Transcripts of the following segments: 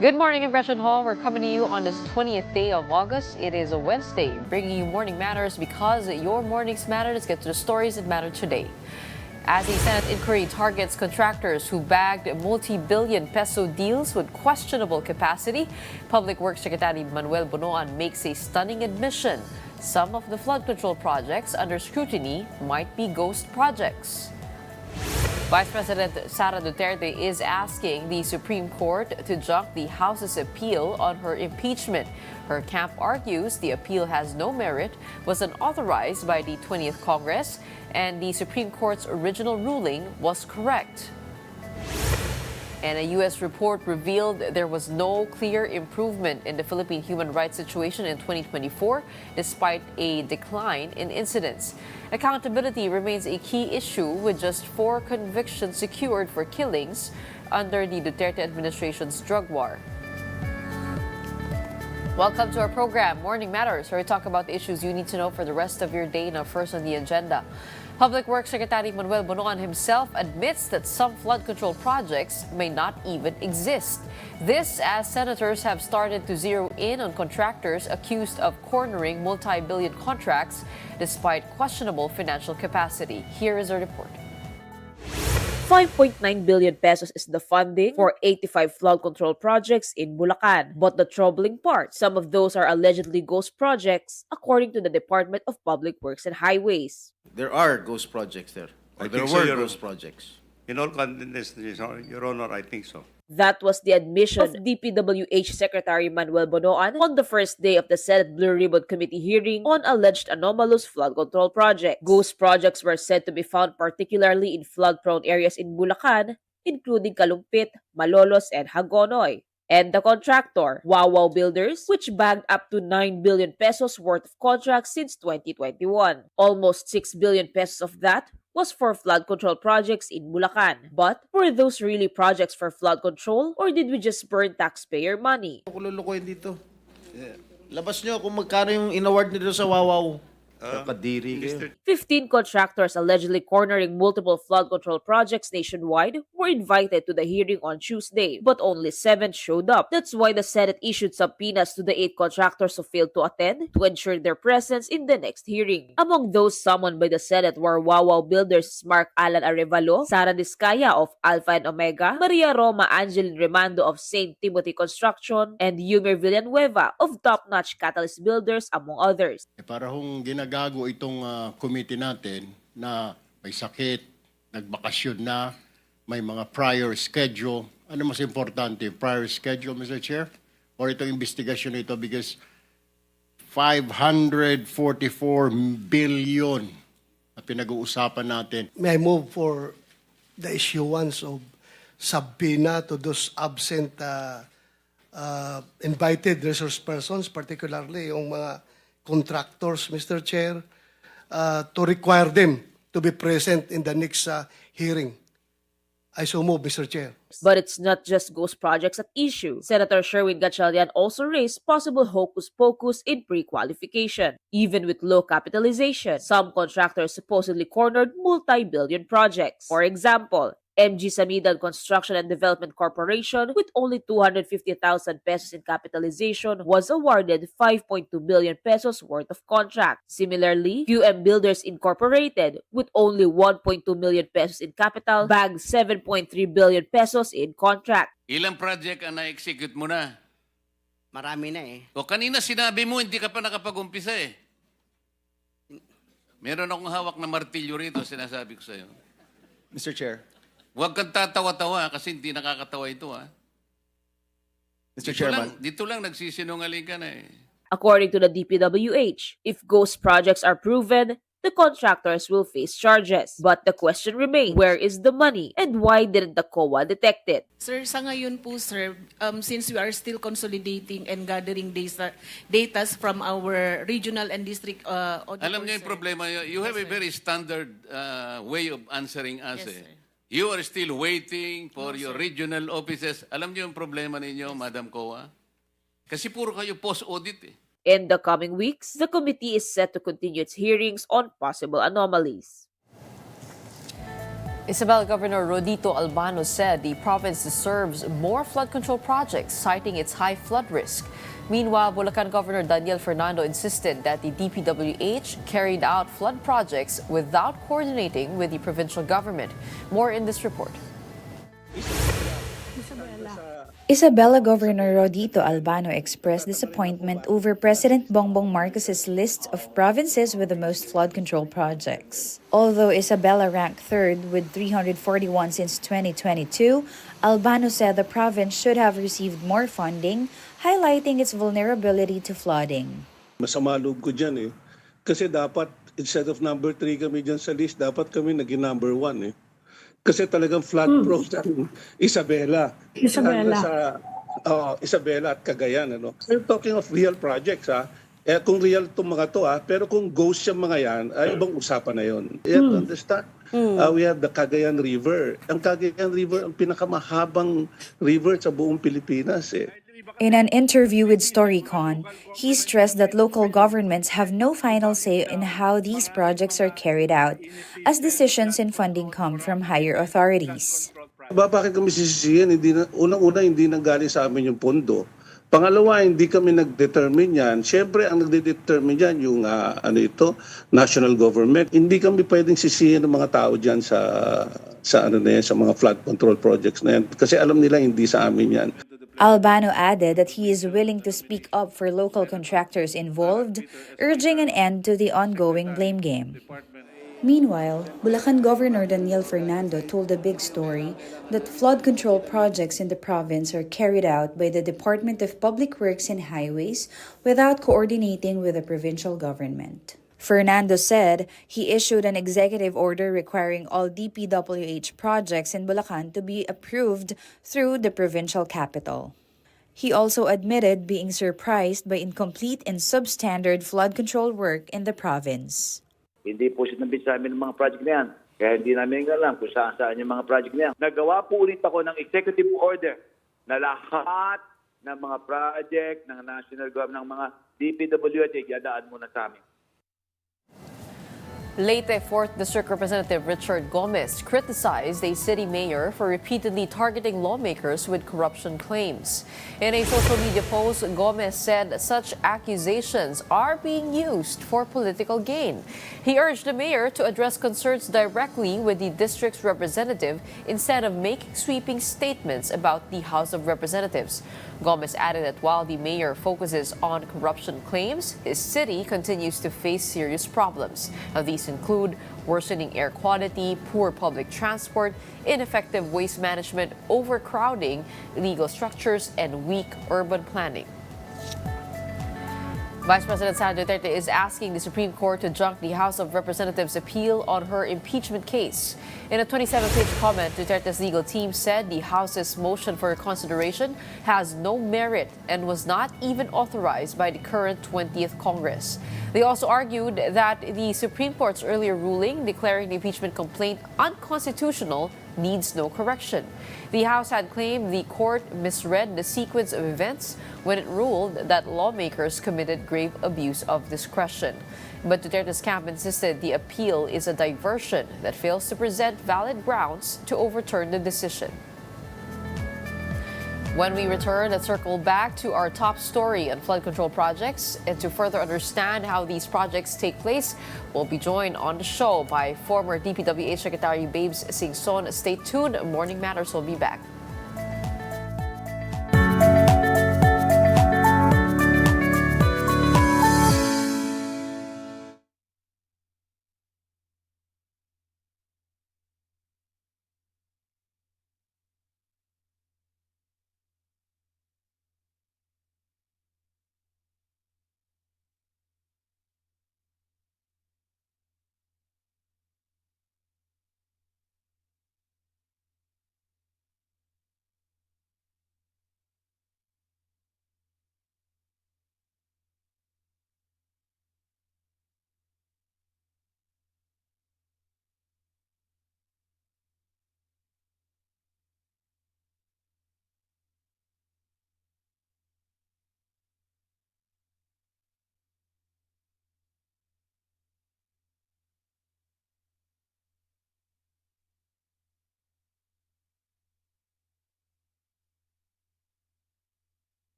Good morning, Impression Hall. We're coming to you on this 20th day of August. It is a Wednesday, bringing you Morning Matters because your mornings matter. Let's get to the stories that matter today. As a Senate inquiry targets contractors who bagged multi-billion peso deals with questionable capacity, Public Works Secretary Manuel Bonoan makes a stunning admission. Some of the flood control projects under scrutiny might be ghost projects. Vice President Sara Duterte is asking the Supreme Court to junk the House's appeal on her impeachment. Her camp argues the appeal has no merit, was unauthorized by the 20th Congress, and the Supreme Court's original ruling was correct. And a U.S. report revealed there was no clear improvement in the Philippine human rights situation in 2024, despite a decline in incidents. Accountability remains a key issue, with just 4 convictions secured for killings under the Duterte administration's drug war. Welcome to our program, Morning Matters, where we talk about the issues you need to know for the rest of your day. Now, first on the agenda, Public Works Secretary Manuel Bonoan himself admits that some flood control projects may not even exist. This as senators have started to zero in on contractors accused of cornering multi-billion contracts despite questionable financial capacity. Here is a report. 5.9 billion pesos is the funding for 85 flood control projects in Bulacan. But the troubling part, some of those are allegedly ghost projects, according to the Department of Public Works and Highways. There are ghost projects there. Or there think so, were Your ghost Honor. projects. In all candidness, Your Honor, I think so. That was the admission of DPWH Secretary Manuel Bonoan on the first day of the Senate Blue Ribbon Committee hearing on alleged Anomalous flood control project. Ghost projects were said to be found particularly in flood-prone areas in Bulacan, including Kalumpit, Malolos, and Hagonoy. And the contractor, Wow Builders, which bagged up to 9 billion pesos worth of contracts since 2021. Almost 6 billion pesos of that was for flood control projects in Bulacan. But were those really projects for flood control, or did we just burn taxpayer money? Ako lulukoyin dito. Labas nyo kung magkano yung in-award nyo doon sa Wawaw. Kakadiri kayo. 15 contractors allegedly cornering multiple flood control projects nationwide were invited to the hearing on Tuesday, but only 7 showed up. That's why the Senate issued subpoenas to the 8 contractors who failed to attend to ensure their presence in the next hearing. Among those summoned by the Senate were Wow Builders' Mark Alan Arevalo, Sara Discaya of Alpha and Omega, Maria Roma Angeline Remando of St. Timothy Construction, and Yumer Villanueva of Top Notch Catalyst Builders, among others. Para hong ginagago itong committee natin na may sakit, nagbakasyon na, may mga prior schedule. Ano mas importante, prior schedule, Mr. Chair? Or itong investigasyon ito because 544 billion na pinag-uusapan natin. May I move for the issuance of subpoena to those absent invited resource persons, particularly yung mga contractors, Mr. Chair, to require them to be present in the next hearing. I so move, Mr. Chair. But it's not just ghost projects at issue. Senator Sherwin Gatchalian also raised possible hocus-pocus in pre-qualification. Even with low capitalization, some contractors supposedly cornered multi-billion projects. For example, MG Samidan Construction and Development Corporation, with only 250,000 pesos in capitalization, was awarded 5.2 billion pesos worth of contract. Similarly, QM Builders Incorporated, with only 1.2 million pesos in capital, bagged 7.3 billion pesos in contract. Ilang project ang na-execute mo na? Marami na eh. O kanina sinabi mo, hindi ka pa nakapag-umpisa eh. Meron akong hawak na martilyo rito, sinasabi ko sa'yo. Mr. Chair. Huwag kang tatawa-tawa kasi hindi nakakatawa ito ha. Mr. Chairman. Dito lang nagsisinungaling ka na eh. According to the DPWH, if ghost projects are proven, the contractors will face charges. But the question remains, where is the money and why didn't the COA detect it? Sir, sa ngayon po, sir, since we are still consolidating and gathering data from our regional and district auditors. Alam niyo yung problema, you have a very standard way of answering us Yes, eh. sir. You are still waiting for your regional offices. Alam niyo yung problema ninyo, Madam COA? Kasi puro kayo post-audit eh. In the coming weeks, the committee is set to continue its hearings on possible anomalies. Isabela Governor Rodito Albano said the province deserves more flood control projects, citing its high flood risk. Meanwhile, Bulacan Governor Daniel Fernando insisted that the DPWH carried out flood projects without coordinating with the provincial government. More in this report. Isabela Governor Rodito Albano expressed disappointment over President Bongbong Marcos's list of provinces with the most flood control projects. Although Isabela ranked third with 341 since 2022, Albano said the province should have received more funding, highlighting its vulnerability to flooding. Masama loob ko dyan eh. Kasi dapat, instead of number 3 kami dyan sa list, dapat kami naging number 1 eh. Kasi talagang flood-prone ang Isabela. Lalo sa Isabela at Cagayan. Ano? We're talking of real projects. Ha? Kung real itong mga to, pero kung ghost yung mga yan, ay ibang usapan na yun. You have to understand. We have the Cagayan River. Ang Cagayan River, ang pinakamahabang river sa buong Pilipinas. Eh. In an interview with Storycon, he stressed that local governments have no final say in how these projects are carried out, as decisions and funding come from higher authorities. Bakit kami sisisihin? Unang-una, hindi nanggaling sa amin yung pondo. Pangalawa, hindi kami nag-determine yan. Siyempre, ang nagde-determine yan yung national government. Hindi kami pwedeng sisihin ng mga tao dyan sa mga flood control projects na yan. Kasi alam nila hindi sa amin yan. Albano added that he is willing to speak up for local contractors involved, urging an end to the ongoing blame game. Meanwhile, Bulacan Governor Daniel Fernando told the big story that flood control projects in the province are carried out by the Department of Public Works and Highways without coordinating with the provincial government. Fernando said he issued an executive order requiring all DPWH projects in Bulacan to be approved through the provincial capital. He also admitted being surprised by incomplete and substandard flood control work in the province. Hindi po sinabit sa amin ng mga project na yan. Kaya hindi namin alam kung saan yung mga project na yan. Nagawa po ulit ako ng executive order na lahat ng mga project ng national government, ng mga DPWH, yadaan muna sa amin. Leyte 4th District Representative Richard Gomez criticized a city mayor for repeatedly targeting lawmakers with corruption claims. In a social media post, Gomez said such accusations are being used for political gain. He urged the mayor to address concerns directly with the district's representative instead of making sweeping statements about the House of Representatives. Gomez added that while the mayor focuses on corruption claims, his city continues to face serious problems. Now, these include worsening air quality, poor public transport, ineffective waste management, overcrowding, illegal structures, and weak urban planning. Vice President Sara Duterte is asking the Supreme Court to junk the House of Representatives' appeal on her impeachment case. In a 27-page comment, Duterte's legal team said the House's motion for consideration has no merit and was not even authorized by the current 20th Congress. They also argued that the Supreme Court's earlier ruling declaring the impeachment complaint unconstitutional needs no correction. The House had claimed the court misread the sequence of events when it ruled that lawmakers committed grave abuse of discretion. But Duterte's camp insisted the appeal is a diversion that fails to present valid grounds to overturn the decision. When we return, let's circle back to our top story on flood control projects. And to further understand how these projects take place, we'll be joined on the show by former DPWH Secretary Babes Singson. Stay tuned. Morning Matters will be back.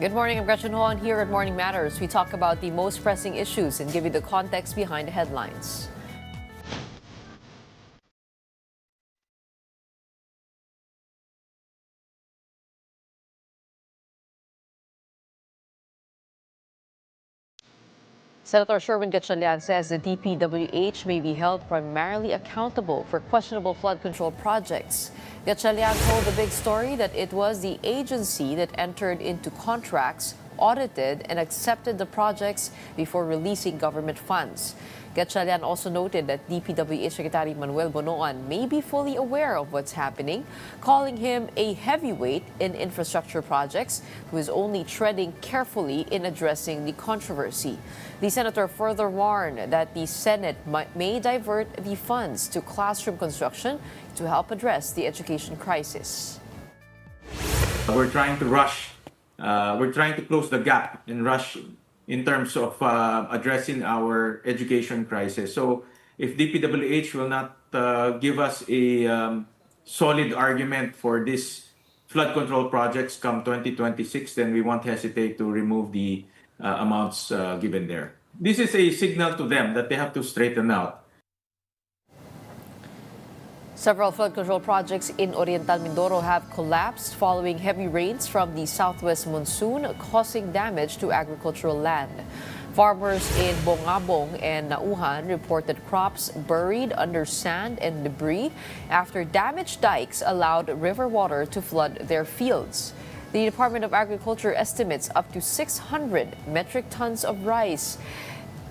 Good morning, I'm Gretchen Ho, and here at Morning Matters, we talk about the most pressing issues and give you the context behind the headlines. Senator Sherwin Gatchalian says the DPWH may be held primarily accountable for questionable flood control projects. Gatchalian told the big story that it was the agency that entered into contracts, audited, and accepted the projects before releasing government funds. Gatchalian also noted that DPWH Secretary Manuel Bonoan may be fully aware of what's happening, calling him a heavyweight in infrastructure projects who is only treading carefully in addressing the controversy. The senator further warned that the Senate may divert the funds to classroom construction to help address the education crisis. We're trying to rush. We're trying to close the gap and rush in terms of addressing our education crisis. So if DPWH will not give us a solid argument for this flood control projects come 2026, then we won't hesitate to remove the amounts given there. This is a signal to them that they have to straighten out. Several flood control projects in Oriental Mindoro have collapsed following heavy rains from the southwest monsoon, causing damage to agricultural land. Farmers in Bongabong and Nauhan reported crops buried under sand and debris after damaged dikes allowed river water to flood their fields. The Department of Agriculture estimates up to 600 metric tons of rice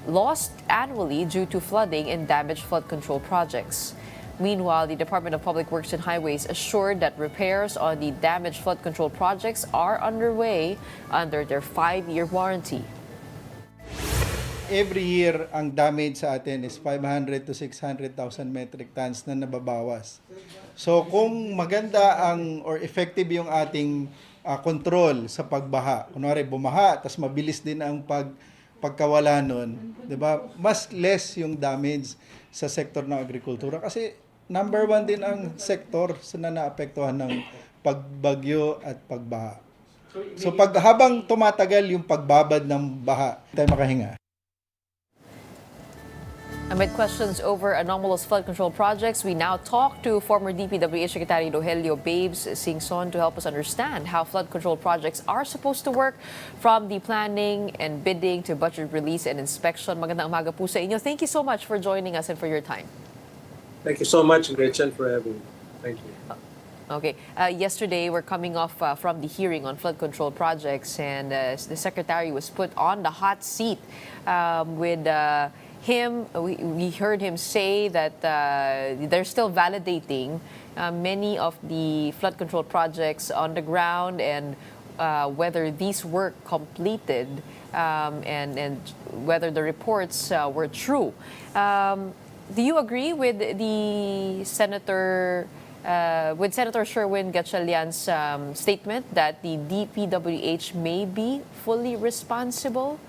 lost annually due to flooding and damaged flood control projects. Meanwhile, the Department of Public Works and Highways assured that repairs on the damaged flood control projects are underway under their 5-year warranty. Every year, ang damage sa atin is 500 to 600,000 metric tons na nababawas. So kung maganda or effective yung ating control sa pagbaha, kunwari bumaha, tas mabilis din ang pagkawala nun, 'di ba? Mas less yung damage sa sektor ng agrikultura kasi number 1 din ang sektor sa naapektuhan ng pagbagyo at pagbaha. So habang tumatagal yung pagbabad ng baha, tayo makahinga. Amid questions over anomalous flood control projects, we now talk to former DPWH Secretary Rogelio Babes Singson to help us understand how flood control projects are supposed to work, from the planning and bidding to budget release and inspection. Magandang umaga po sa inyo. Thank you so much for joining us and for your time. Thank you so much, Gretchen, for having me. Thank you. Okay. Yesterday, we're coming off from the hearing on flood control projects, and the Secretary was put on the hot seat with him. We heard him say that they're still validating many of the flood control projects on the ground and whether these were completed and whether the reports were true. Do you agree with the Senator Sherwin Gatchalian's statement that the DPWH may be fully responsible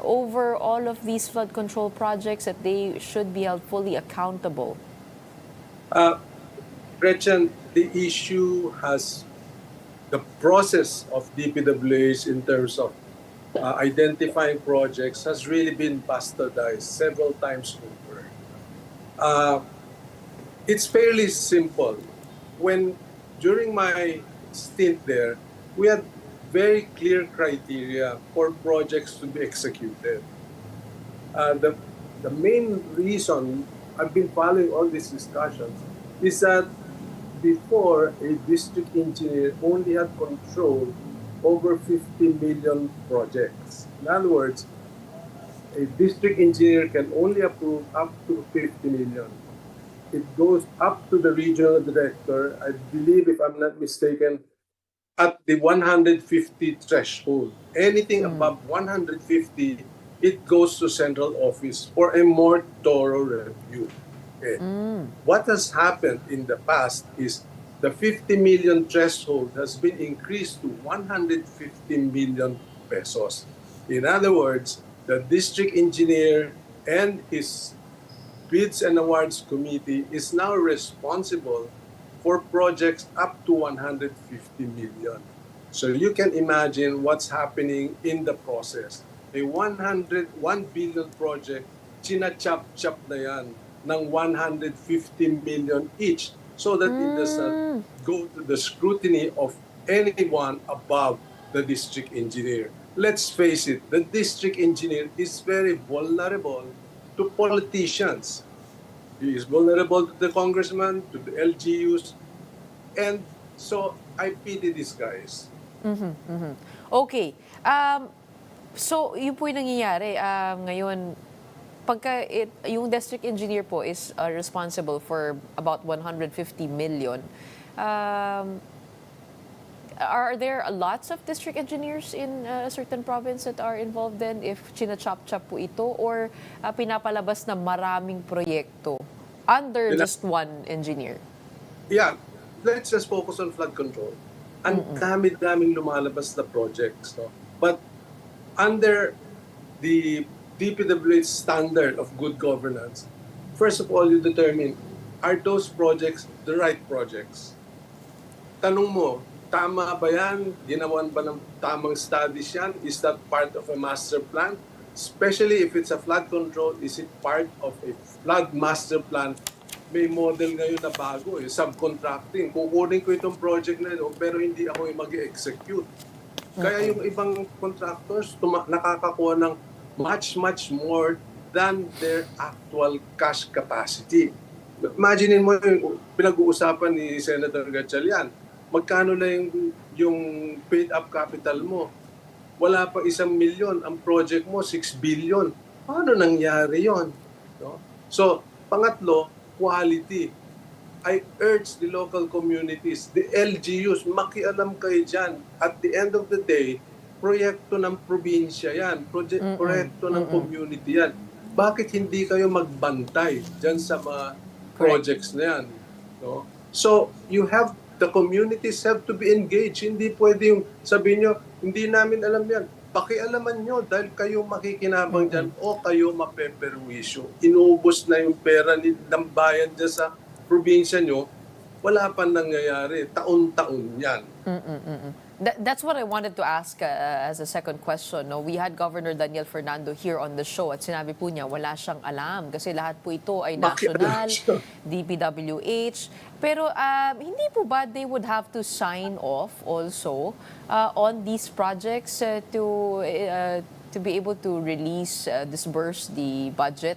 over all of these flood control projects, that they should be held fully accountable? Gretchen, the issue the process of DPWH in terms of identifying projects has really been bastardized several times over. It's fairly simple. During my stint there, we had very clear criteria for projects to be executed. The main reason I've been following all these discussions is that before, a district engineer only had control over 50 million projects. In other words, a district engineer can only approve up to 50 million. It goes up to the regional director, I believe, if I'm not mistaken, at the 150 threshold. Anything above 150, it goes to central office for a more thorough review. Okay. What has happened in the past is the 50 million threshold has been increased to 150 million pesos. In other words, the district engineer and his bids and awards committee is now responsible for projects up to 150 million. So you can imagine what's happening in the process. A 1 billion project, china-chop-chop na yan ng 150 million each so that it does not go to the scrutiny of anyone above the district engineer. Let's face it, the district engineer is very vulnerable to politicians. He is vulnerable to the congressman, to the LGUs, and so I pity these guys. Okay. So, yun po yung nangyayari. Ngayon, yung district engineer po is responsible for about 150 million. Are there lots of district engineers in a certain province that are involved then if china-chop-chop po ito or pinapalabas na maraming proyekto under just one engineer? Yeah, let's just focus on flood control. Ang dami-daming lumalabas na projects. No? But under the DPWH standard of good governance, first of all, you determine, are those projects the right projects? Tanong mo, tama ba yan? Ginawan ba ng tamang studies yan? Is that part of a master plan? Especially if it's a flood control, is it part of a flood master plan? May model ngayon na bago, subcontracting. Kukunin ko itong project na yun, pero hindi ako yung mag-execute. Kaya yung ibang contractors nakakakuha ng much more than their actual cash capacity. Imagine mo yung pinag-uusapan ni Senator Gatchalian. Magkano na yung paid up capital mo? Wala pa 1 milyon. Ang project mo, 6 billion. Paano nangyari yon? No? So, pangatlo, quality. I urge the local communities, the LGUs, makialam kayo dyan. At the end of the day, proyekto ng probinsya yan. Proyekto ng community yan. Bakit hindi kayo magbantay dyan sa mga projects na yan? No? So, the communities have to be engaged. Hindi pwede yung sabihin nyo, hindi namin alam yan. Pakialaman nyo dahil kayo makikinabang dyan o kayo mapeperwisyo. Inubos na yung pera ng bayan dyan sa probinsya nyo, wala pa nangyayari. Taon-taon yan. That's what I wanted to ask as a second question. No? We had Governor Daniel Fernando here on the show at sinabi po niya wala siyang alam kasi lahat po ito ay national, DPWH. Pero hindi po ba they would have to sign off also on these projects to be able to release, disburse the budget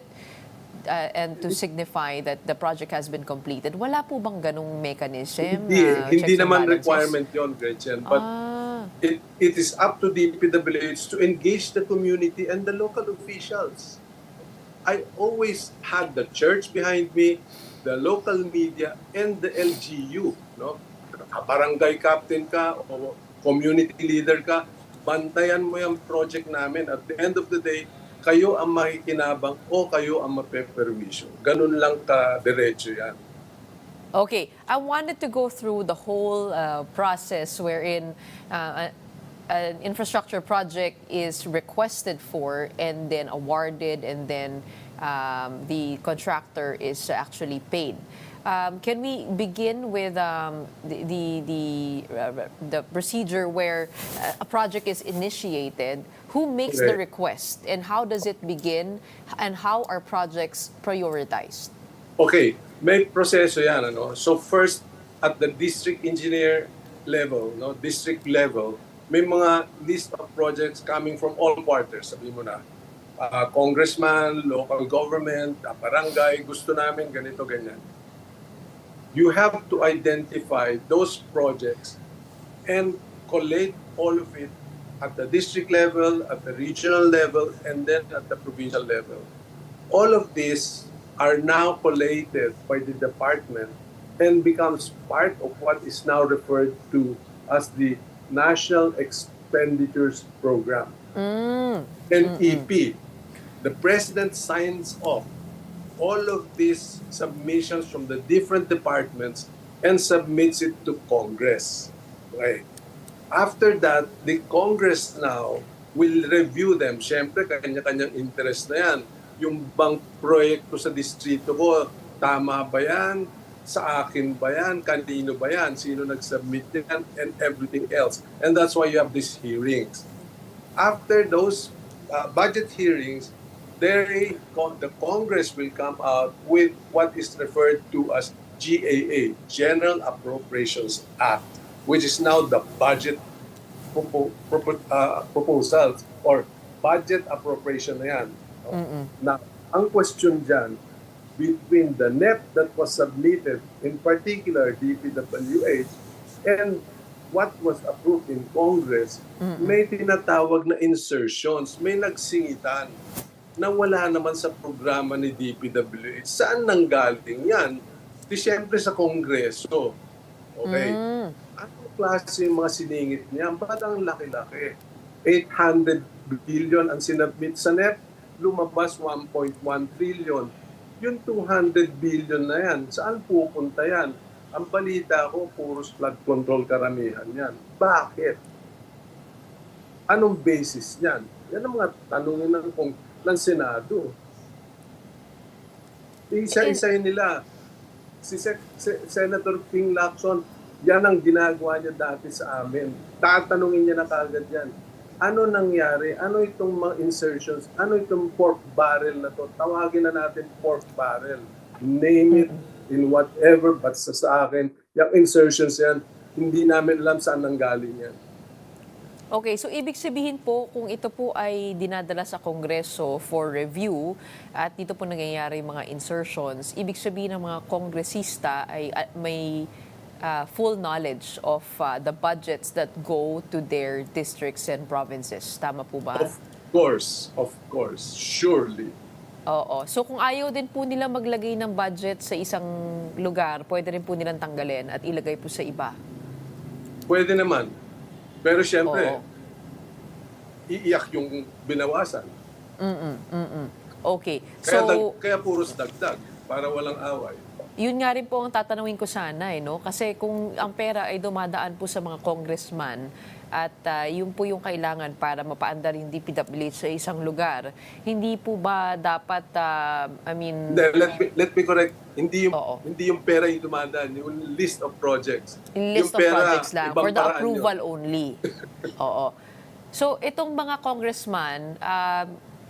and to signify that the project has been completed? Wala po bang ganung mechanism? Hindi naman requirement yon, Gretchen. But it is up to the DPWH to engage the community and the local officials. I always had the church behind me, the local media, and the LGU. No? Barangay captain ka o community leader ka, bantayan mo yung project namin. At the end of the day, kayo ang makikinabang o kayo ang mapeperwisyo. Ganun lang ka-diretso yan. Okay, I wanted to go through the whole process wherein an infrastructure project is requested for and then awarded and then the contractor is actually paid. Can we begin with the procedure where a project is initiated? Who makes the request and how does it begin and how are projects prioritized? Okay, may proseso yan. Ano? So first, at the district engineer level, no, district level, may mga list of projects coming from all quarters. Sabi mo na, congressman, local government, barangay, gusto namin ganito, ganyan. You have to identify those projects and collate all of it at the district level, at the regional level, and then at the provincial level. All of these are now collated by the department and becomes part of what is now referred to as the National Expenditures Program, NEP. The President signs off all of these submissions from the different departments and submits it to Congress. Okay. After that, the Congress now will review them. Siyempre, kanya-kanyang interest na yan. Yung bang proyekto sa distrito ko, tama ba yan? sa akin ba yan? Kanino ba yan? Sino nag-submit yan? And everything else. And that's why you have these hearings. After those budget hearings, the Congress will come out with what is referred to as GAA, General Appropriations Act, which is now the budget proposals or budget appropriation na yan. Now, ang question dyan, between the NEP that was submitted, in particular DPWH, and what was approved in Congress, may tinatawag na insertions, may nagsingitan na wala naman sa programa ni DPWH. Saan nanggaling yan? Di siyempre sa Kongreso. Okay? Anong klase yung mga siningit niya? Ba't ang laki-laki? 800 billion ang sinabmit sa NEP, lumabas 1.1 trillion. Yung 200 billion na yan, saan pupunta yan? Ang balita ko, puros flood control karamihan yan. Bakit? Anong basis niyan? Yan ang mga tanongin ng Senado. Isa-isayin nila. Si Senator Ping Lacson, yan ang ginagawa niya dati sa amin. Tatanungin niya na kagad yan. Ano nangyari? Ano itong mga insertions? Ano itong pork barrel na to? Tawagin na natin pork barrel. Name it in whatever, but sa akin, yung insertions yan, hindi namin alam saan nanggaling yan. Okay, so ibig sabihin po, kung ito po ay dinadala sa Kongreso for review at dito po nangyayari mga insertions, ibig sabihin ng mga kongresista ay may full knowledge of the budgets that go to their districts and provinces. Tama po ba? Of course, surely. Oo. So kung ayaw din po nila maglagay ng budget sa isang lugar, pwede rin po nilang tanggalin at ilagay po sa iba? Pwede naman. Pero siyempre, iiyak yung binawasan. Okay. So, kaya puros dagdag para walang away. Yun nga rin po ang tatanungin ko sana, no? Kasi kung ang pera ay dumadaan po sa mga congressman at yun po yung kailangan para mapaandar yung DPWH sa isang lugar, hindi po ba dapat, Let me correct. Hindi yung pera yung dumadaan, yung list of projects. List yung of projects lang, for the approval yun. only. Oo. So, itong mga congressman,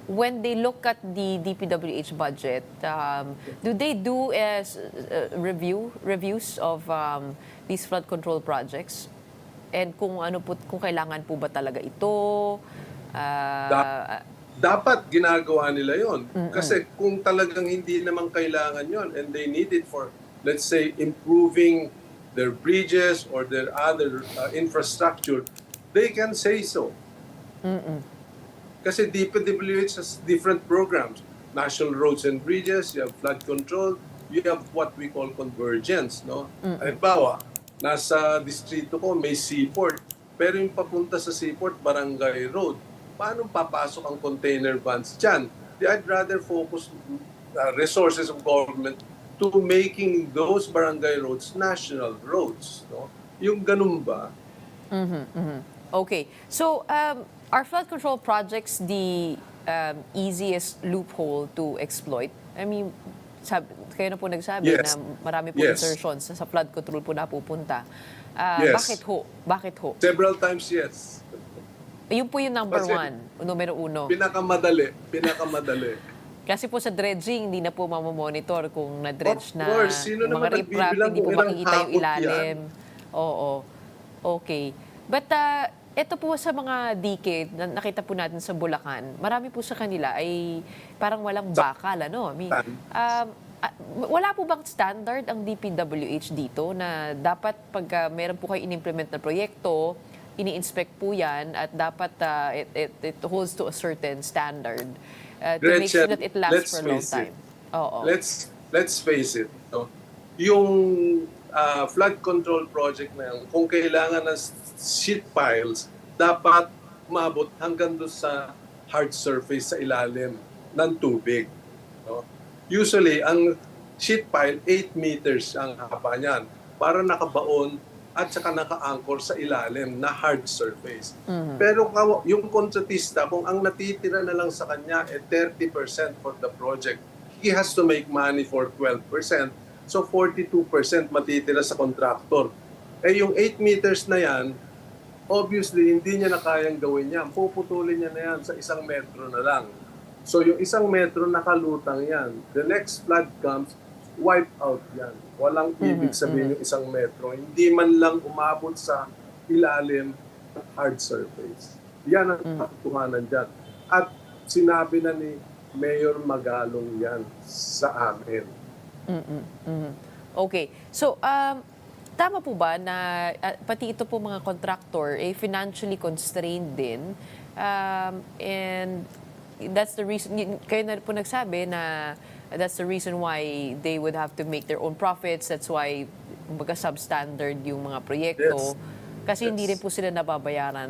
when they look at the DPWH budget, do they do reviews of these flood control projects? And kung kung kailangan po ba talaga ito? Dapat ginagawa nila yon. Kasi kung talagang hindi naman kailangan yon and they need it for, let's say, improving their bridges or their other infrastructure, they can say so. Kasi DPWH has different programs. National roads and bridges, you have flood control, you have what we call convergence. No? Halimbawa, nasa distrito ko may seaport, pero yung papunta sa seaport, barangay road. Paano papasok ang container vans dyan? I'd rather focus resources of government to making those barangay roads national roads. No? Yung ganun ba? Okay. So, are flood control projects the easiest loophole to exploit? I mean, kayo na po nagsabi na marami po insertions sa flood control po napupunta. Bakit ho? Several times, yes. Yun po yung number numero uno. Pinakamadali. Kasi po sa dredging, hindi na po mamamonitor kung na-dredge na mga riprap, hindi po makikita yung ilalim. Oo. Okay. But ito po sa mga decade na nakita po natin sa Bulacan, marami po sa kanila ay parang walang bakal, ano? I mean, wala po bang standard ang DPWH dito na dapat pag meron po kayo in-implement na proyekto, ini-inspect po yan at dapat it holds to a certain standard to make sure that it lasts for a long time. Let's face it. No? Yung flood control project na yan, kung kailangan ng sheet piles, dapat umabot hanggang doon sa hard surface sa ilalim ng tubig. No? Usually, ang sheet pile, 8 meters ang haba niyan para nakabaon at saka naka-anchor sa ilalim na hard surface. Pero yung kontratista, kung ang natitira na lang sa kanya 30% for the project, he has to make money for 12%. So 42% matitira sa contractor. Eh yung 8 meters na yan, obviously hindi niya na kayang gawin yan. Puputulin niya na yan sa 1 metro na lang. So yung 1 metro nakalutang yan. The next flood comes, wipe out yan. Walang ibig sabihin yung 1 metro. Hindi man lang umabot sa ilalim ng hard surface. Yan ang katotohanan dyan. At sinabi na ni Mayor Magalong yan sa amin. Okay. So, tama po ba na pati ito po mga contractor financially constrained din? And that's the reason, kayo na po nagsabi na that's the reason why they would have to make their own profits. That's why kumbaga substandard yung mga proyekto. Kasi hindi rin po sila nababayaran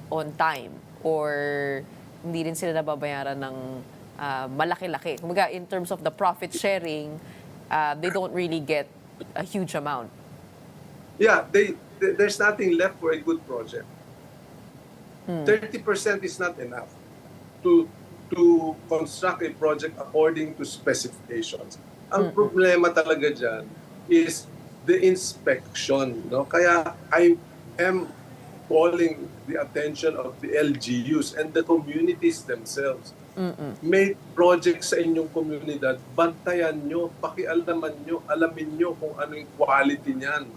on time or hindi rin sila nababayaran ng malaki-laki. Kumbaga, in terms of the profit sharing, they don't really get a huge amount. Yeah, there's nothing left for a good project. 30% is not enough to construct a project according to specifications. Ang problema talaga dyan is the inspection. No? Kaya I am calling the attention of the LGUs and the communities themselves. May projects sa inyong komunidad, bantayan nyo, pakialaman nyo, alamin nyo kung ano yung quality niyan.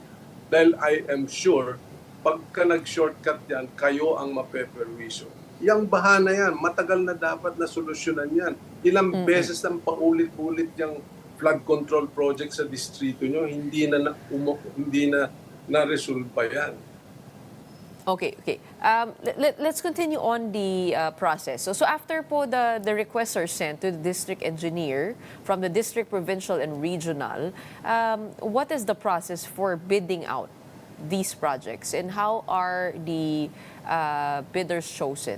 Dahil I am sure, pagka nag-shortcut yan, kayo ang mapeperwisyo. Yang bahana yan, matagal na dapat na solusyonan yan. Ilang beses nang paulit-ulit yung flood control project sa distrito nyo, hindi na na-resolve yan. Okay. Let's continue on the process. So after po the requests are sent to the district engineer from the district, provincial, and regional, what is the process for bidding out these projects and how are the bidders chosen?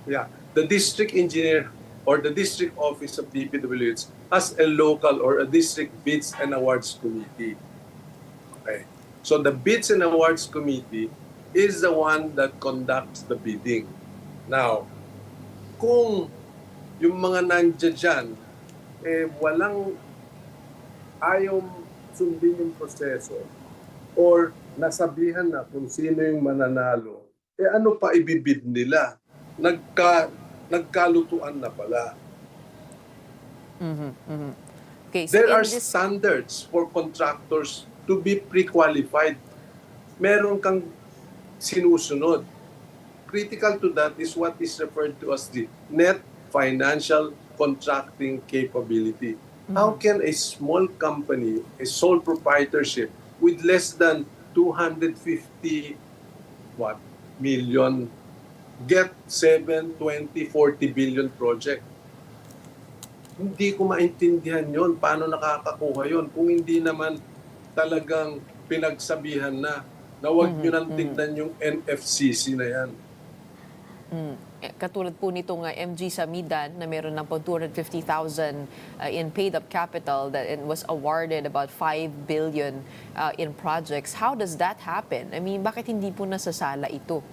Yeah, the district engineer or the district office of DPWH has a local or a district bids and awards committee. Okay, so the bids and awards committee is the one that conducts the bidding. Now, kung yung mga nandiyan dyan, walang ayaw sundin yung proseso or nasabihan na kung sino yung mananalo, ano pa ibibid nila? Nagkalutuan na pala. Okay, so there are standards for contractors to be pre-qualified. Meron kang sinusunod. Critical to that is what is referred to as the net financial contracting capability. How can a small company, a sole proprietorship with less than 250 million get 7, 20, 40 billion project? Hindi ko maintindihan yon. Paano nakakakuha yon kung hindi naman talagang pinagsabihan na huwag nyo nang tignan yung NFCC na yan. Katulad po nitong MG Samidan na meron ng 250,000 in paid-up capital that it was awarded about 5 billion in projects. How does that happen? I mean, bakit hindi po nasasala ito?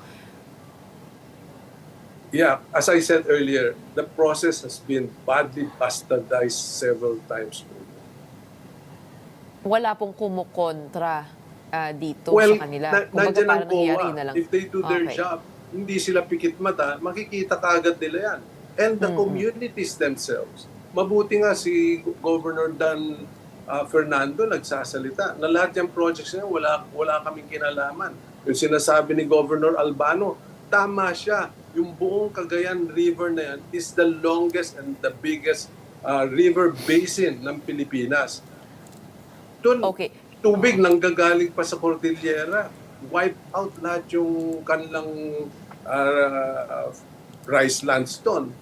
Yeah, as I said earlier, the process has been badly bastardized several times. Wala pong kumukontra dito sa kanila. Nandiyan ang COA. If they do their job, hindi sila pikit mata, makikita kaagad nila yan. And the communities themselves. Mabuti nga si Governor Dan Fernando nagsasalita na lahat yung projects niya, wala kaming kinalaman. Yung sinasabi ni Governor Albano, tama siya. Yung buong Cagayan River na yan is the longest and the biggest river basin ng Pilipinas. Doon, tubig nanggagaling pa sa Cordillera. Wipe out lahat yung kanilang rice lands doon.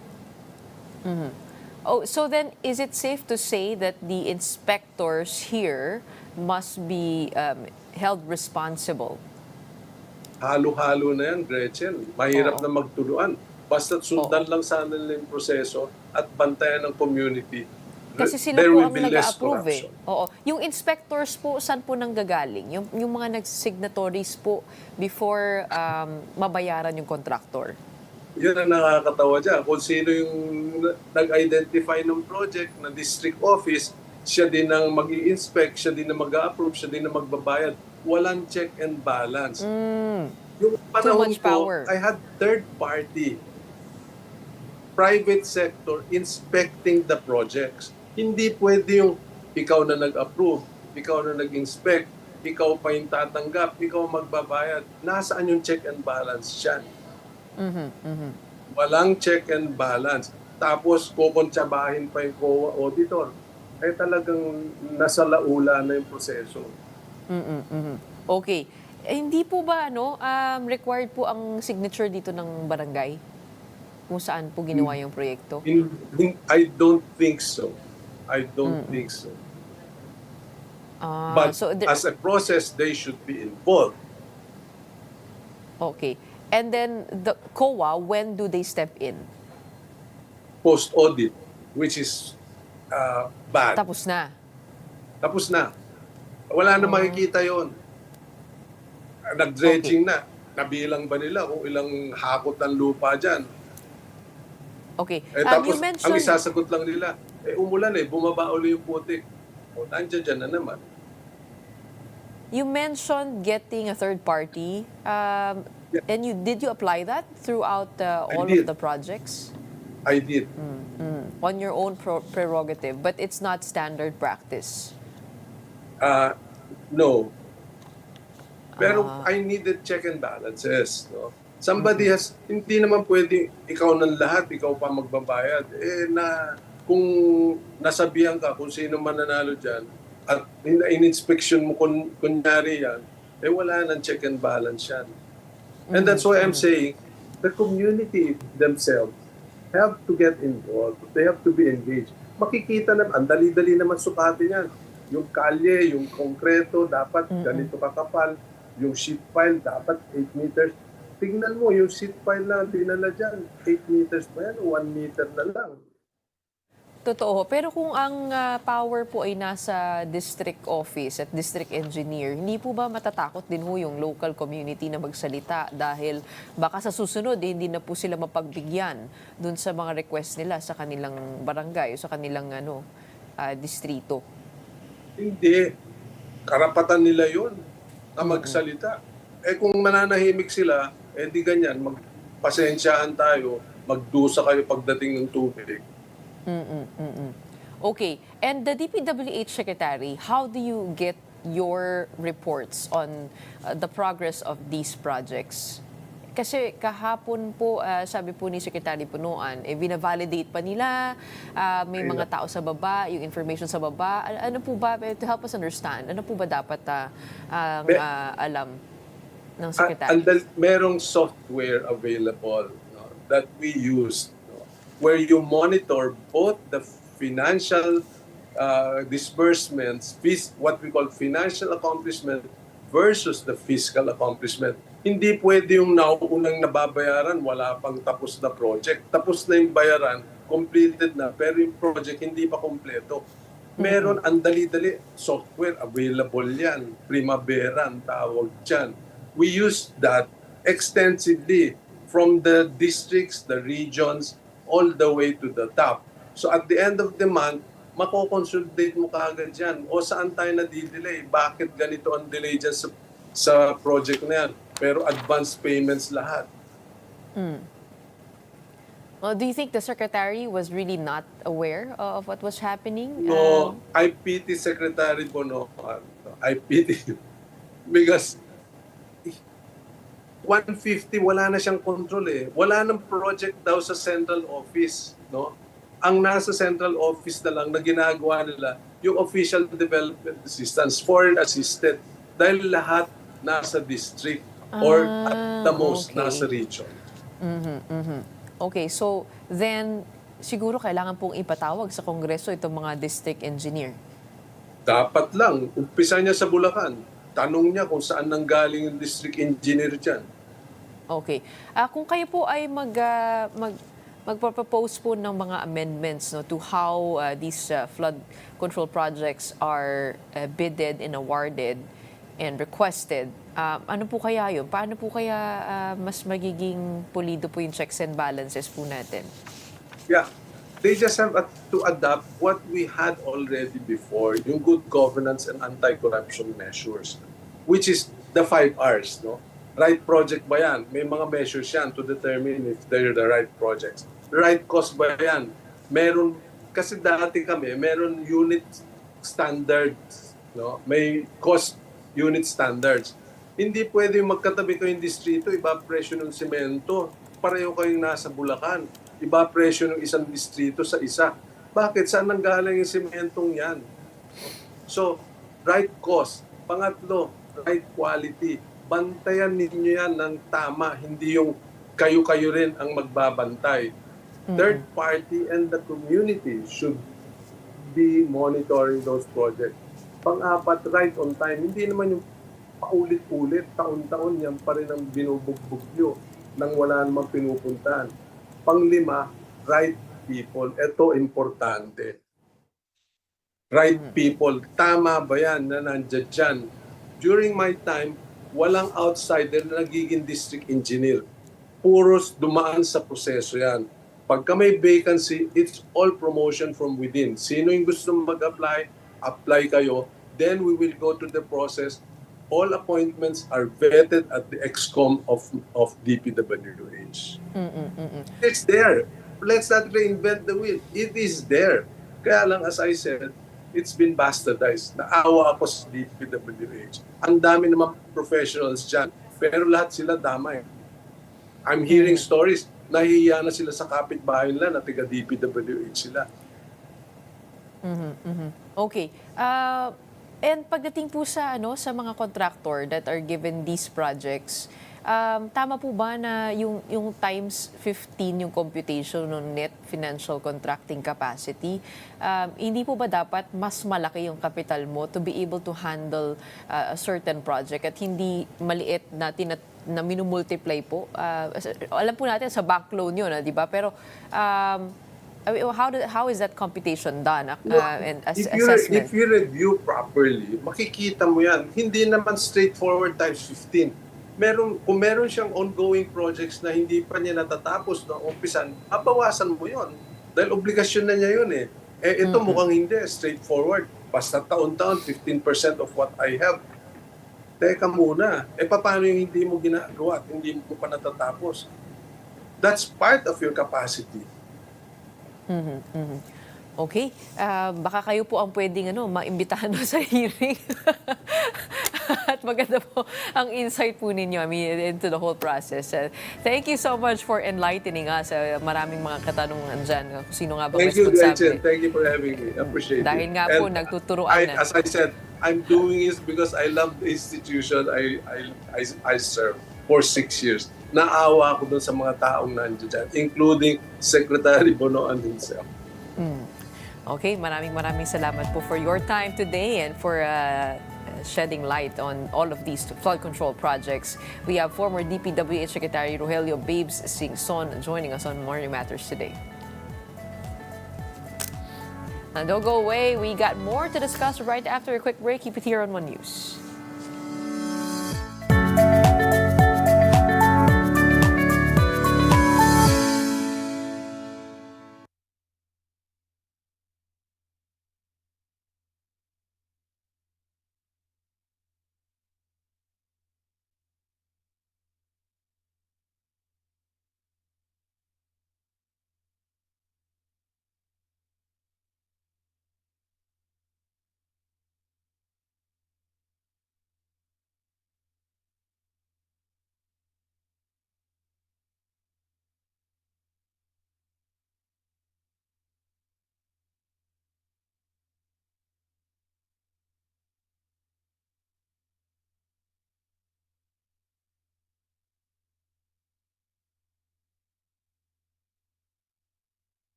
Oh, so then is it safe to say that the inspectors here must be held responsible? Halo-halo na yan, Gretchen. Mahirap na magtuluan. Basta sundan lang sana nila yung proseso at bantayan ng community. Kasi sila po ang nag-a-approve Oo. Yung inspectors po, saan po nanggagaling? Yung mga nag-signatories po before mabayaran yung contractor? Yun ang nakakatawa dyan. Kung sino yung nag-identify ng project na district office, siya din ang mag-i-inspect, siya din ang mag-approve, siya din ang magbabayad. Walang check and balance. Yung panahon much ko, power. I had third party, private sector inspecting the projects. Hindi pwede yung ikaw na nag-approve, ikaw na nag-inspect, ikaw pa yung tatanggap, ikaw magbabayad. Nasaan yung check and balance siyan? Walang check and balance. Tapos kukontsabahin pa yung COA auditor. Eh talagang nasa laula na yung proseso. Okay. Hindi po ba required po ang signature dito ng barangay? Kung saan po ginawa yung proyekto? I don't think so. I don't think so. But so as a process, they should be involved. Okay. And then the COA, when do they step in? Post-audit, which is bad. Tapos na. Tapos na. Wala na makikita yon. Nag-dredging na. Nabilang ba nila kung ilang hakot ng lupa dyan? Okay. Tapos, you mentioned... ang isasagot lang nila, umulan bumaba uli yung putik. Nandiyan dyan na naman. You mentioned getting a third party. And did you apply that throughout all of the projects? I did. On your own prerogative, but it's not standard practice. No. Pero I needed check and balances. No? Somebody has, hindi naman pwede ikaw ng lahat, ikaw pa magbabayad. Kung nasabihan ka kung sino man nanalo dyan, at in-inspection mo kunyari yan, wala nang check and balance yan. And that's why I'm saying, the community themselves have to get involved. They have to be engaged. Makikita naman, ang dali-dali naman sukatin yan. Yung kalye, yung konkreto, dapat ganito kakapal. Yung sheet pile, dapat 8 meters. Tingnan mo, yung sheet pile na dinala dyan, 8 meters pa yan, 1 meter na lang. Totoo. Pero kung ang power po ay nasa district office at district engineer, hindi po ba matatakot din ho yung local community na magsalita dahil baka sa susunod hindi na po sila mapagbigyan dun sa mga request nila sa kanilang barangay o sa kanilang distrito? Hindi. Karapatan nila yun na magsalita. Kung mananahimik sila, di ganyan, magpasensyaan tayo, magdusa kayo pagdating ng tubig. Okay. And the DPWH Secretary, how do you get your reports on the progress of these projects? Kasi kahapon po, sabi po ni Secretary Punuan, bina-validate pa nila, may mga tao sa baba, yung information sa baba. Ano po ba, to help us understand, ano po ba dapat alam ng Secretary? Merong software available that we use where you monitor both the financial disbursements, what we call financial accomplishment versus the fiscal accomplishment. Hindi pwede yung nauunang nababayaran, wala pang tapos na project. Tapos na yung bayaran, completed na, pero yung project hindi pa kompleto. Meron, ang dali-dali, software available yan. Primavera ang tawag dyan. We use that extensively from the districts, the regions, all the way to the top. So at the end of the month, mako-consolidate mo kaagad yan. O saan tayo na-delay? Bakit ganito ang delay dyan sa project na yan? Pero advance payments lahat. Well, do you think the Secretary was really not aware of what was happening? No, I pity Secretary Bono. I pity him. Because 150, wala na siyang control Wala nang project daw sa central office, no? Ang nasa central office na lang na ginagawa nila yung official development assistance, foreign assisted, dahil lahat nasa district or at the most nasa region. Okay, so then siguro kailangan pong ipatawag sa Kongreso itong mga district engineer. Dapat lang, umpisa niya sa Bulacan. Tanong niya kung saan nanggaling yung district engineer dyan. Okay. Kung kayo po ay magpropose po ng mga amendments to how these flood control projects are bidded and awarded and requested, ano po kaya yun? Paano po kaya mas magiging pulido po yung checks and balances po natin? Yeah. They just have to adapt what we had already before, yung good governance and anti-corruption measures, which is the 5 Rs. No? Right project ba yan? May mga measures yan to determine if they're the right projects. Right cost ba yan? Meron, kasi dati kami, meron unit standards. No? May cost unit standards. Hindi pwede magkatabi kayong distrito, iba presyo ng semento. Pareho kayong nasa Bulacan. Iba presyo ng isang distrito sa isa. Bakit? Saan nanggaling yung sementong yan? So, right cost. Pangatlo, right quality. Bantayan ninyo yan ng tama, hindi yung kayo-kayo rin ang magbabantay. Third party and the community should be monitoring those projects. Pang-apat, right on time. Hindi naman yung paulit-ulit, taon-taon yan pa rin ang binubugbog nyo nang wala namang pinupuntahan. Panglima, right people. Ito, importante. Right people. Tama ba yan na nandiyan dyan? During my time, walang outsider na nagiging district engineer. Puros dumaan sa proseso yan. Pagka may vacancy, it's all promotion from within. Sino yung gusto mag-apply, apply kayo. Then we will go to the process. All appointments are vetted at the ExCom of DPWH. It's there. Let's not reinvent the wheel. It is there. Kaya lang, as I said, it's been bastardized. Naawa ako sa DPWH. Ang dami naman professionals dyan. Pero lahat sila damay. I'm hearing stories, nahihiya na sila sa kapitbahay nila na taga DPWH sila. Okay. And pagdating po sa sa mga contractor that are given these projects, tama po ba na yung times 15 yung computation ng net financial contracting capacity? Hindi po ba dapat mas malaki yung capital mo to be able to handle a certain project at hindi maliit na minumultiply po? Alam po natin sa bank loan yun, di ba? Pero how is that computation done and assessment? If you review properly, makikita mo yan. Hindi naman straightforward times 15. Kung meron siyang ongoing projects na hindi pa niya natatapos na umpisan, babawasan mo yon. Dahil obligasyon na niya yun eh. Ito mukhang hindi, straightforward. Basta taon-taon, 15% of what I have. Teka muna, paano yung hindi mo ginagawa at hindi mo pa natatapos? That's part of your capacity. Okay. Baka kayo po ang pwedeng maimbitahan sa hearing. At maganda po ang insight po ninyo, into the whole process. Thank you so much for enlightening us. Maraming mga katanungan dyan. Sino nga ba Thank you, responsable? Gretchen. Thank you for having me. Appreciate it. Dahil nga po, nagtuturuan na. As I said, I'm doing it because I love the institution I serve for 6 years. Naawa ako doon sa mga taong nandiyan dyan, including Secretary Bonoan himself. Okay, maraming salamat po for your time today and for shedding light on all of these flood control projects. We have former DPWH Secretary Rogelio Babes Singson joining us on Morning Matters today. And don't go away, we got more to discuss right after a quick break. Keep it here on One News.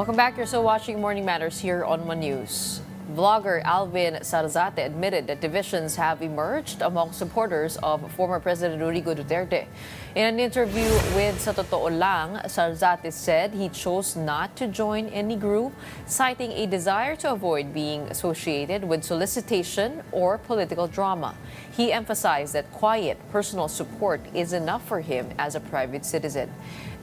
Welcome back. You're still watching Morning Matters here on One News. Vlogger Alvin Sarzate admitted that divisions have emerged among supporters of former President Rodrigo Duterte. In an interview with Sa Totoo Lang, Sarzate said he chose not to join any group, citing a desire to avoid being associated with solicitation or political drama. He emphasized that quiet, personal support is enough for him as a private citizen.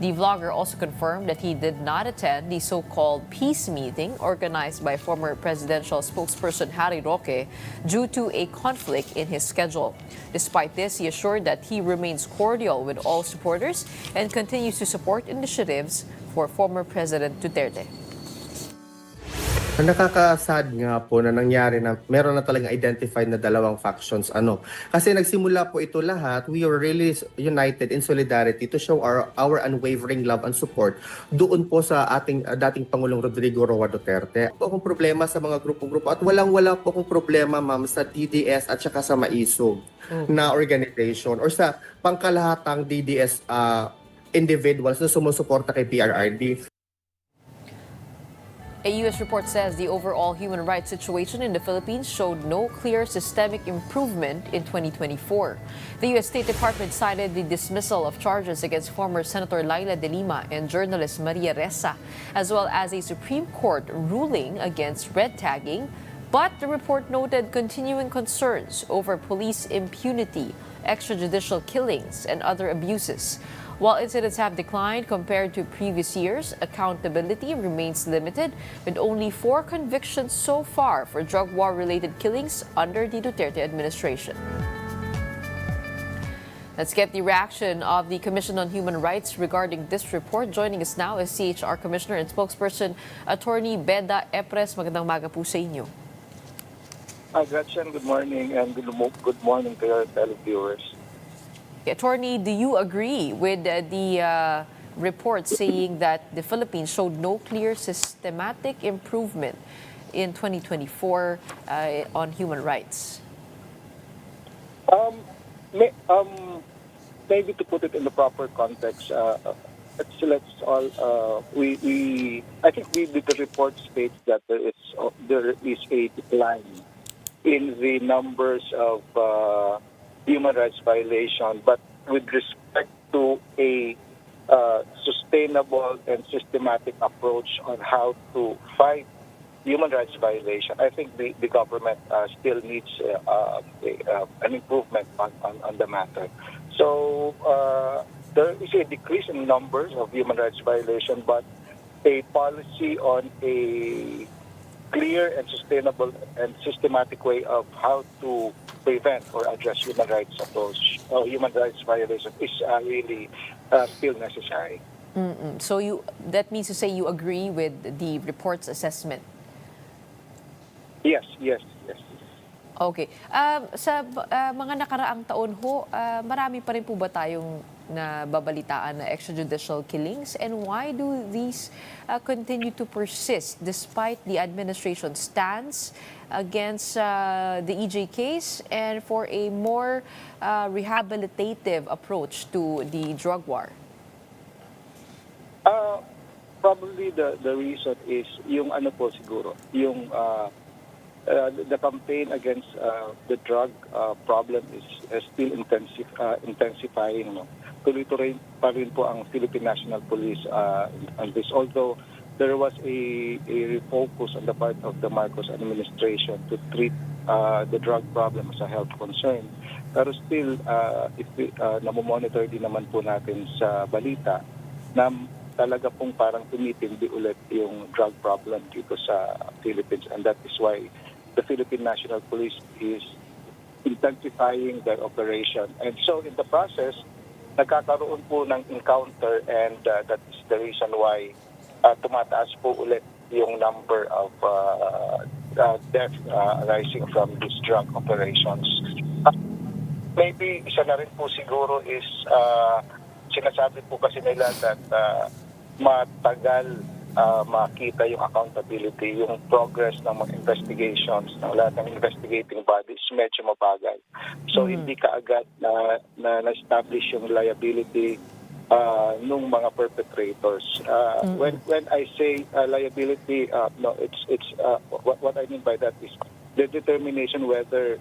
The vlogger also confirmed that he did not attend the so-called peace meeting organized by former presidential spokesperson Harry Roque due to a conflict in his schedule. Despite this, he assured that he remains cordial with all supporters and continues to support initiatives for former President Duterte. Nakaka-sad nga po na nangyari na meron na talagang identified na dalawang factions. Kasi nagsimula po ito lahat, we are really united in solidarity to show our unwavering love and support doon po sa ating dating Pangulong Rodrigo Roa Duterte. Po akong problema sa mga grupo-grupo at walang-wala po akong problema, ma'am, sa DDS at saka sa MAISOG na organization or sa pangkalahatang DDS individuals na sumusuporta kay PRRD. A U.S. report says the overall human rights situation in the Philippines showed no clear systemic improvement in 2024. The U.S. State Department cited the dismissal of charges against former Senator Laila De Lima and journalist Maria Ressa, as well as a Supreme Court ruling against red tagging. But the report noted continuing concerns over police impunity, extrajudicial killings, and other abuses. While incidents have declined compared to previous years, accountability remains limited, with only 4 convictions so far for drug war-related killings under the Duterte administration. Let's get the reaction of the Commission on Human Rights regarding this report. Joining us now is CHR Commissioner and Spokesperson, Attorney Beda Epres. Magandang umaga po sa inyo. Hi, Gretchen. Good morning, and good morning to your fellow viewers. Attorney, do you agree with the report saying that the Philippines showed no clear systematic improvement in 2024 on human rights? Maybe to put it in the proper context, let's all I think the report states that there is a decline in the numbers of human rights violation, but with respect to a sustainable and systematic approach on how to fight human rights violation, I think the government still needs an improvement on the matter. So there is a decrease in numbers of human rights violation, but a policy on a clear and sustainable and systematic way of how to prevent or address human rights violations is really still necessary. So that means to say you agree with the report's assessment? Yes. Okay. Sa mga nakaraang taon ho, marami pa rin po ba tayong nababalitaan na extrajudicial killings? And why do these continue to persist despite the administration's stance against the EJ case and for a more rehabilitative approach to the drug war? Probably the reason is yung the campaign against the drug problem is still intensifying. Tuloy-tuloy pa rin po ang Philippine National Police on this. Although there was a refocus on the part of the Marcos administration to treat the drug problem as a health concern. Pero still, namomonitor din naman po natin sa balita na talaga pong parang tumitindi ulit yung drug problem dito sa Philippines, and that is why the Philippine National Police is intensifying their operation. And so in the process, nagkakaroon po ng encounter, and that is the reason why tumataas po ulit yung number of deaths arising from these drug operations. Maybe isa na rin po siguro is sinasabi po kasi nila that matagal makita yung accountability, yung progress ng mga investigations ng lahat ng investigating bodies medyo mabagal. So hindi kaagad na na-establish yung liability nung mga perpetrators. When I say liability, no, it's what I mean by that is the determination whether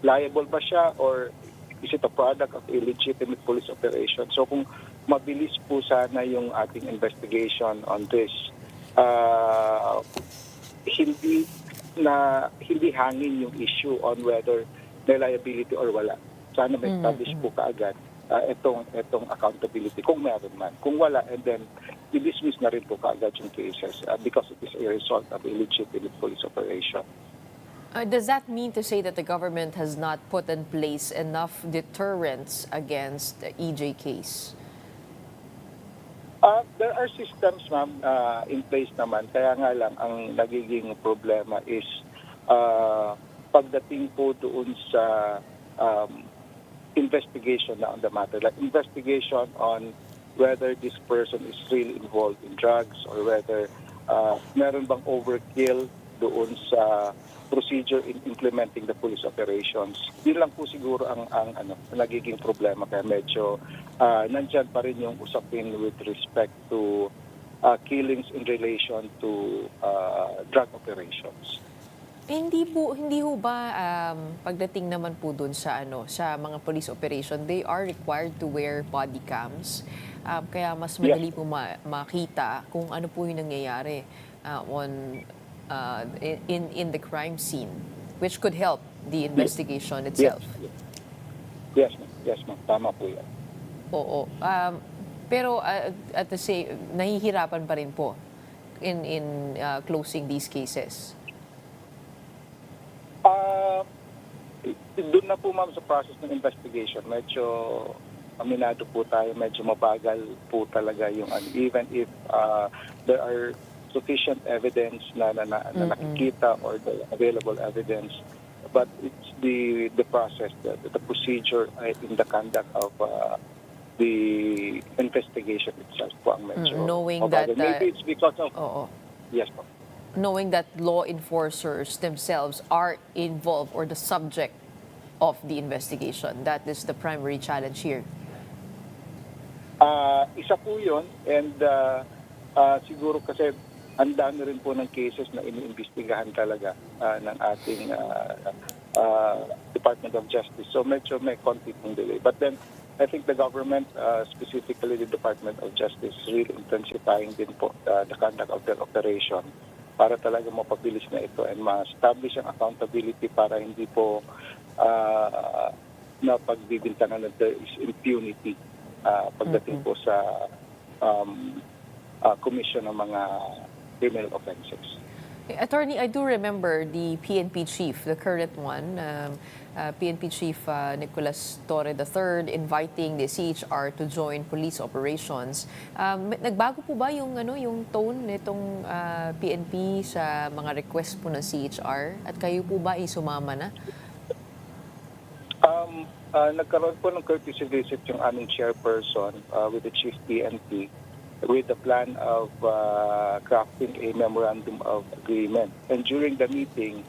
liable ba siya or is it a product of illegitimate police operation. So kung mabilis po sana yung ating investigation on this, hindi hangin yung issue on whether may liability or wala. Sana may establish po kaagad itong accountability kung meron man. Kung wala, and then i-dismiss na rin po kaagad yung cases because it is a result of illegitimate police operation. Does that mean to say that the government has not put in place enough deterrence against the EJ case? There are systems, ma'am, in place naman. Kaya nga lang, ang nagiging problema is pagdating po doon sa investigation na on the matter. Like investigation on whether this person is really involved in drugs or whether meron bang overkill doon sa procedure in implementing the police operations. Yun lang po siguro ang nagiging problema, kaya medyo nandyan pa rin yung usapin with respect to killings in relation to drug operations. Hindi ho ba pagdating naman po dun sa sa mga police operation, they are required to wear body cams. Kaya mas madali po makita kung ano po yung nangyayari in the crime scene, which could help the investigation itself. Yes, ma'am. Tama po yan. Oo. Pero at the same, nahihirapan pa rin po in closing these cases. Doon na po, ma'am, sa process ng investigation, medyo aminado po tayo, medyo mabagal po talaga yung even if there are sufficient evidence na nakikita or the available evidence, but it's the process, the procedure in the conduct of the investigation itself po ang medyo knowing mabagal. that Maybe it's because of yes po. Knowing that law enforcers themselves are involved or the subject of the investigation. That is the primary challenge here. Isa po yun, and siguro kasi ang dami rin po ng cases na iniimbestigahan talaga ng ating Department of Justice. So medyo may konti pong delay. But then, I think the government, specifically the Department of Justice, is really intensifying din po the conduct of their operation para talaga mapabilis na ito and ma-establish ang accountability para hindi po na pagbibintangan na there is impunity pagdating po sa commission ng mga criminal offenses. Attorney, I do remember the PNP chief, the current one, PNP Chief Nicolas Torre III, inviting the CHR to join police operations. Nagbago po ba yung tone nitong PNP sa mga request po ng CHR? At kayo po ba isumama na? Nagkaroon po ng courtesy visit yung aming chairperson with the Chief PNP with the plan of crafting a memorandum of agreement. And during the meeting,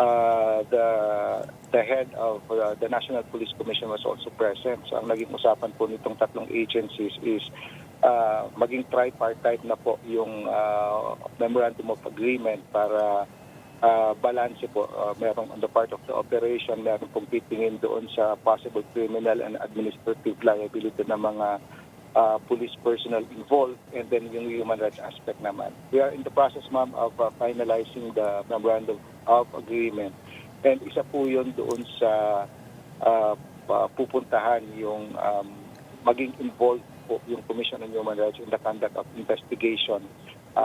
the head of the National Police Commission was also present. So ang naging usapan po nitong tatlong agencies is maging tripartite na po yung memorandum of agreement para balance po. Merong on the part of the operation, meron pong titingin doon sa possible criminal and administrative liability ng mga police personnel involved, and then yung human rights aspect naman. We are in the process, ma'am, of finalizing the memorandum of agreement. And isa po yun doon sa pupuntahan yung maging involved po yung Commission on Human Rights in the conduct of investigation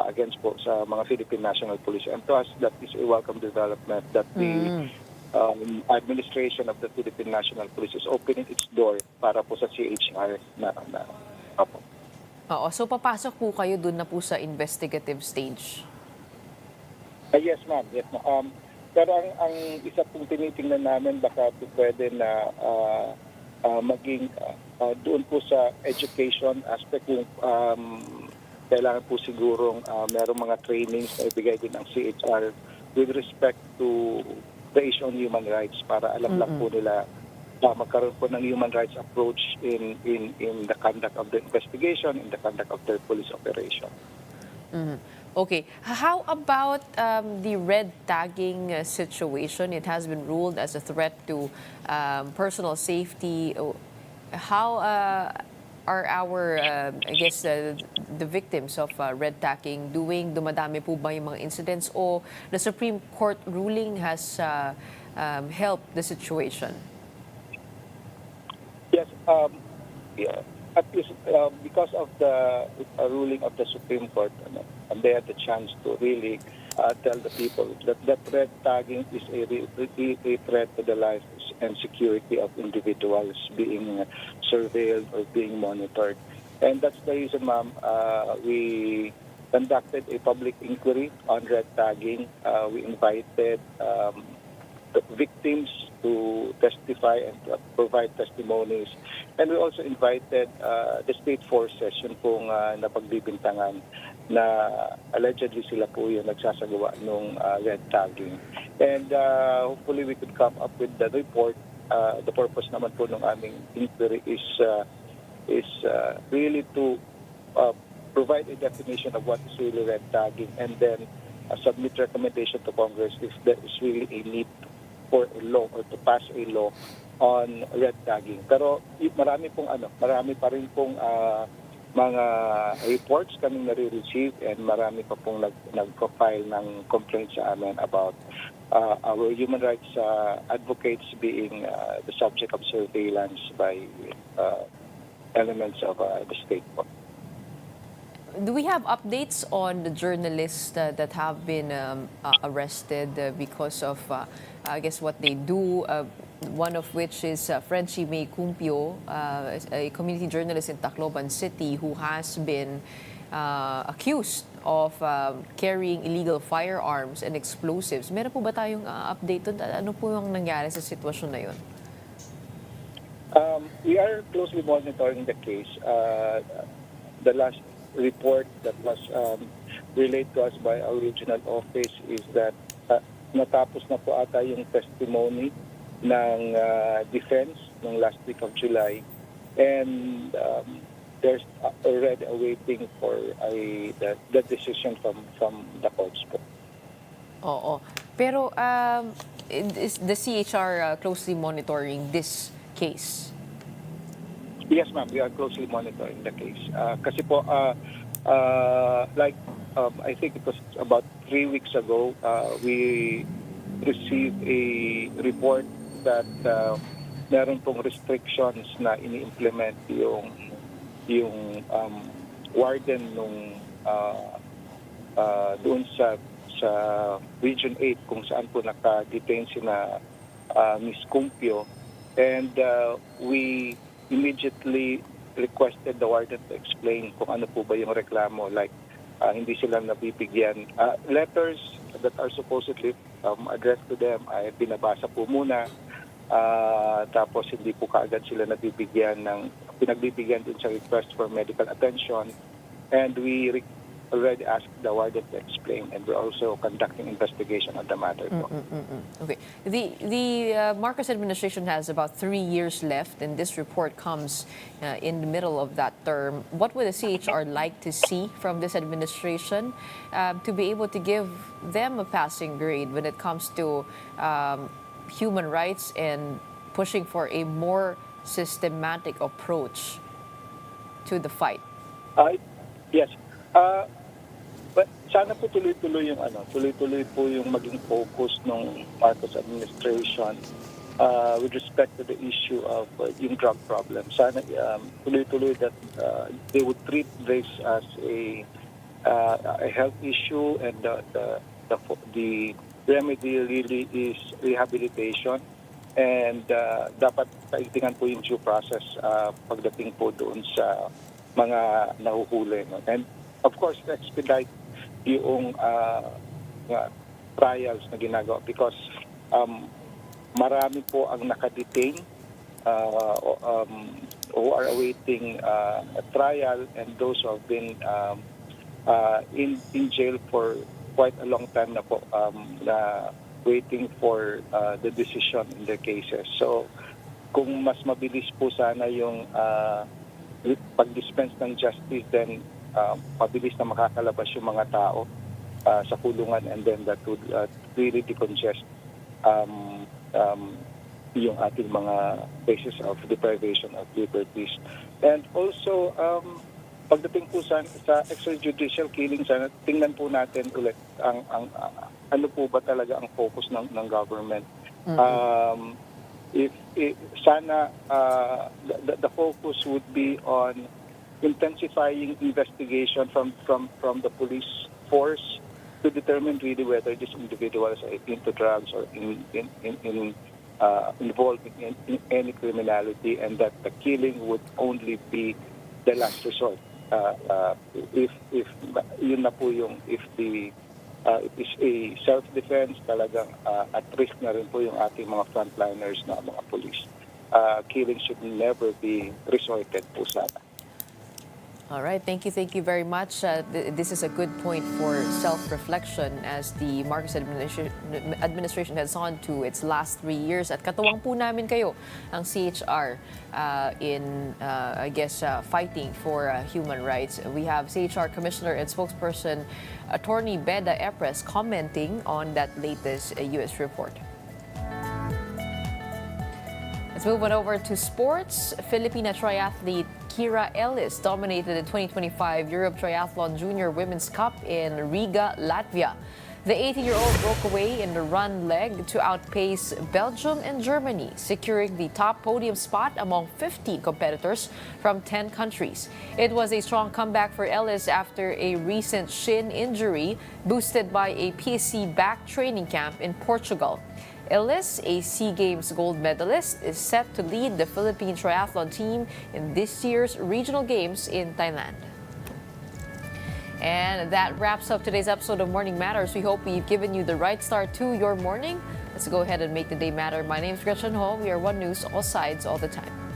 against po sa mga Philippine National Police. And to us, that is a welcome development that the administration of the Philippine National Police is opening its door para po sa CHR na po. Oo, so papasok po kayo dun na po sa investigative stage? Yes, ma'am. Yes, ma'am. Pero ang isa pong tinitingnan namin baka pwede na maging doon po sa education aspect yung kailangan po sigurong merong mga trainings na ibigay din ng CHR with respect to the issue on human rights para alam lang po nila magkaroon po ng human rights approach in the conduct of the investigation, in the conduct of their police operation. Okay. How about the red tagging situation? It has been ruled as a threat to personal safety. How are our, I guess, the victims of red tagging doing? Dumadami po ba yung mga incidents? O the Supreme Court ruling has helped the situation? Yes, yeah, at least because of the ruling of the Supreme Court, and they had the chance to really tell the people that red tagging is a threat to the life and security of individuals being surveilled or being monitored. And that's the reason, ma'am, we conducted a public inquiry on red tagging. We invited the victims to testify and to provide testimonies. And we also invited the state forces, yun pong napagbibintangan na allegedly sila po yung nagsasagawa ng red tagging. And hopefully we could come up with the report. The purpose naman po ng aming inquiry is really to provide a definition of what is really red tagging, and then submit recommendation to Congress if there is really a need for a law or to pass a law on red tagging. Pero marami pa rin pong mga reports kaming nare-receive, and marami pa pong nag-file ng complaints sa amin about our human rights advocates being the subject of surveillance by elements of the state. Do we have updates on the journalists that have been arrested because of, I guess, what they do? One of which is Frenchie May Cumpio, a community journalist in Tacloban City who has been accused of carrying illegal firearms and explosives. Meron po ba tayong update doon? Ano po yung nangyari sa sitwasyon na yun? We are closely monitoring the case. The last report that was relayed to us by our regional office is that natapos na po ata yung testimony ng defense ng last week of July, and there's already awaiting for the decision from the courts po. Oo. Pero is the CHR closely monitoring this case? Yes, ma'am. We are closely monitoring the case. Kasi po, I think it was about 3 weeks ago, we received a report that meron pong restrictions na ini-implement yung warden nung doon sa Region 8 kung saan po naka-detain sina Ms. Cumpio. And we immediately requested the warden to explain kung ano po ba yung reklamo, like hindi sila nabibigyan. Letters that are supposedly addressed to them ay binabasa po muna, tapos hindi po kaagad sila pinagbibigyan din sa request for medical attention, and we already asked the warden to explain, and we're also conducting investigation on the matter. Okay. The Marcos administration has about 3 years left, and this report comes in the middle of that term. What would the CHR like to see from this administration to be able to give them a passing grade when it comes to human rights and pushing for a more systematic approach to the fight? Yes. But sana po tuloy-tuloy po yung maging focus ng Marcos administration with respect to the issue of yung drug problem. Sana tuloy-tuloy that they would treat this as a health issue, and the remedy really is rehabilitation, and dapat paigtingan po yung due process pagdating po doon sa mga nahuhuli. And of course, to expedite yung trials na ginagawa, because marami po ang nakadetain who are awaiting a trial, and those who have been in jail for quite a long time na po, na waiting for the decision in their cases. So kung mas mabilis po sana yung pag-dispense ng justice, then mabilis na makakalabas yung mga tao sa kulungan, and then that would really decongest yung ating mga cases of deprivation of liberties. And also, pagdating po sa extrajudicial killing, sana tingnan po natin ulit ang ano po ba talaga ang focus ng government. If sana the focus would be on intensifying investigation from the police force to determine really whether these individuals are into drugs or involved in any criminality, and that the killing would only be the last resort. If yun na po yung, if it is a self-defense, talagang at risk na rin po yung ating mga frontliners na mga police. Killing should never be resorted po sana. All right, thank you very much. This is a good point for self-reflection as the Marcos administration heads on to its last 3 years. At katuwang po namin kayo, ang CHR, in, fighting for human rights. We have CHR Commissioner and Spokesperson Attorney Beda Epres commenting on that latest U.S. report. Let's move on over to sports. Filipina triathlete Kira Ellis dominated the 2025 Europe Triathlon Junior Women's Cup in Riga, Latvia. The 18-year-old broke away in the run leg to outpace Belgium and Germany, securing the top podium spot among 50 competitors from 10 countries. It was a strong comeback for Ellis after a recent shin injury, boosted by a PSC back training camp in Portugal. Ellis, a SEA Games gold medalist, is set to lead the Philippine triathlon team in this year's regional games in Thailand. And that wraps up today's episode of Morning Matters. We hope we've given you the right start to your morning. Let's go ahead and make the day matter. My name is Gretchen Ho. We are One News, all sides, all the time.